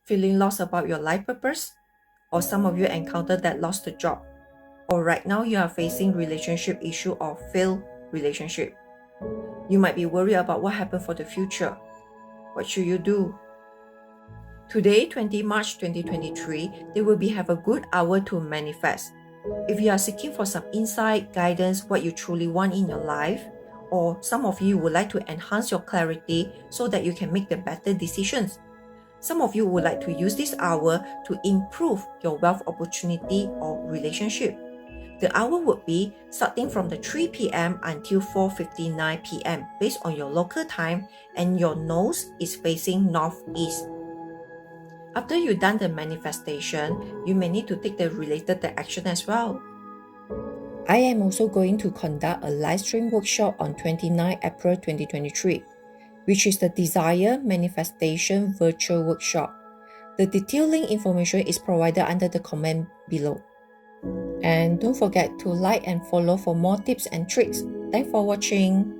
Feeling lost about your life purpose? Or some of you encountered that lost the job? Or right now you are facing relationship issue or failed relationship? You might be worried about what happened for the future. What should you do? Today, 20 March 2023, they will have a good hour to manifest. If you are seeking for some insight, guidance, what you truly want in your life, or some of you would like to enhance your clarity so that you can make the better decisions. Some of you would like to use this hour to improve your wealth opportunity or relationship. The hour would be starting from the 3 p.m. until 4:59 p.m. based on your local time, and your nose is facing northeast. After you've done the manifestation, you may need to take the related action as well. I am also going to conduct a live stream workshop on 29 April 2023, which is the Desire Manifestation Virtual Workshop. The detailed link information is provided under the comment below. And don't forget to like and follow for more tips and tricks. Thanks for watching.